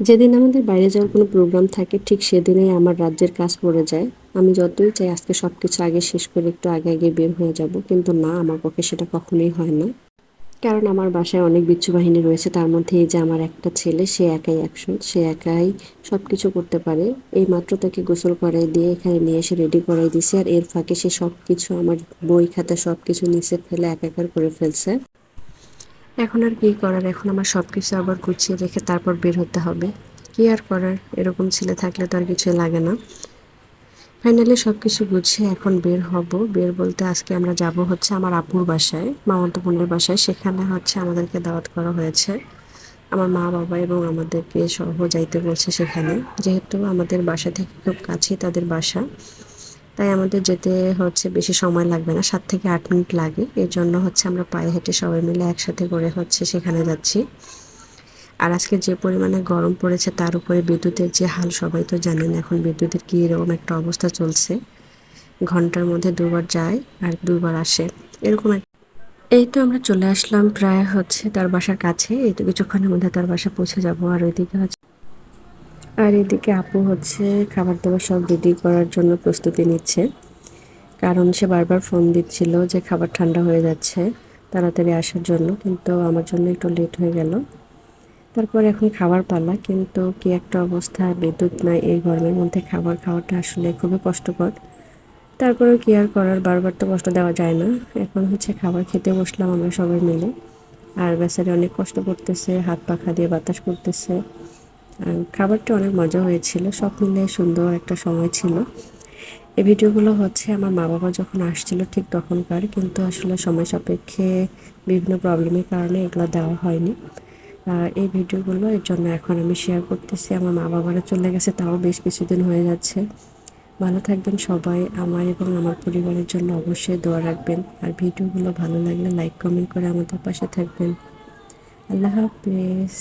যেদিন আমাদের বাইরে যাওয়ার কোনো প্রোগ্রাম থাকে ঠিক সেদিনেই আমার রাজ্যের কাজ পড়ে যায়। আমি যতই চাই আজকে সব কিছু আগে শেষ করে একটু আগে আগে বের হয়ে যাব, কিন্তু না, আমার পক্ষে সেটা কখনোই হয় না। কারণ আমার বাসায় অনেক বিচ্ছু বাহিনী রয়েছে, তার মধ্যে এই যে আমার একটা ছেলে, সে একাই অ্যাকশন, সে একাই সব কিছু করতে পারে। এই মাত্র তাকে গোসল করাই দিয়ে এখানে নিয়ে এসে রেডি করাই দিছে, আর এর ফাঁকে সে সব কিছু আমার বই খাতা সব কিছু নিচে ফেলে একাকার করে ফেলছে। এখন আর কি করার, এখন আমার সব কিছু আবার গুছিয়ে রেখে তারপর বের হতে হবে। কি আর করার, এরকম ছেলে থাকলে তো আর কিছুই লাগে না। ফাইনালি সব কিছু গুছিয়ে এখন বের হব। বের বলতে আজকে আমরা যাব হচ্ছে আমার আপুর বাসায়, মামাতো বোনের বাসায়। সেখানে হচ্ছে আমাদেরকে দাওয়াত করা হয়েছে। আমার মা বাবা এবং আমাদেরকে সহ যাইতে বলছে সেখানে। যেহেতু আমাদের বাসা থেকে খুব কাছেই তাদের বাসা, তাই আমাদের যেতে হচ্ছে বেশি সময় লাগবে না, 7 থেকে 8 মিনিট লাগে। এর জন্য হচ্ছে আমরা পায়ে হেঁটে সবাই মিলে একসাথে করে হচ্ছে সেখানে যাচ্ছি। আর আজকে যে পরিমাণে গরম পড়েছে তার উপরে বিদ্যুতের যে হাল সবাই তো জানেন, এখন বিদ্যুতের কী এরকম একটা অবস্থা চলছে। ঘন্টার মধ্যে দুবার যায় আর দুবার আসে, এরকম এই তো আমরা চলে আসলাম প্রায় হচ্ছে তার বাসার কাছে। এই তো কিছুক্ষণের মধ্যে তার বাসা পৌঁছে যাব। আর এদিকে আপু হচ্ছে খাবার দাবার সব রেডি করার জন্য প্রস্তুতি নিচ্ছে, কারণ সে বারবার ফোন দিচ্ছিল যে খাবার ঠান্ডা হয়ে যাচ্ছে, তাড়াতাড়ি আসার জন্য, কিন্তু আমার জন্য একটু লেট হয়ে গেল। তারপর এখন খাবার পালা, কিন্তু কি একটা অবস্থা, বিদ্যুৎ নাই, এই গরমের মধ্যে খাবার খাওয়াটা আসলে খুবই কষ্টকর। তারপরেও কি আর করার, বারবার তো কষ্ট দেওয়া যায় না। এখন হচ্ছে খাবার খেতে বসলাম আমরা সবাই মিলে। আর বেচারি অনেক কষ্ট করতেছে, হাত পাখা দিয়ে বাতাস করতেছে। আর খাবারটা অনেক মজা হয়েছিল, সব মিলে সুন্দর একটা সময় ছিল। এই ভিডিওগুলো হচ্ছে আমার মা বাবা যখন আসছিল ঠিক তখনকার, কিন্তু আসলে সময় সাপেক্ষে বিভিন্ন প্রবলেমের কারণে এগুলো দেওয়া হয়নি। এই ভিডিওগুলো এর জন্য এখন আমি শেয়ার করতেছি। আমার মা বাবারা চলে গেছে, তাও বেশ কিছুদিন হয়ে যাচ্ছে। ভালো থাকবেন সবাই, আমার এবং আমার পরিবারের জন্য অবশ্যই দোয়া রাখবেন। আর ভিডিওগুলো ভালো লাগলে লাইক কমেন্ট করে আমাদের পাশে থাকবেন। আল্লাহ হাফেজ।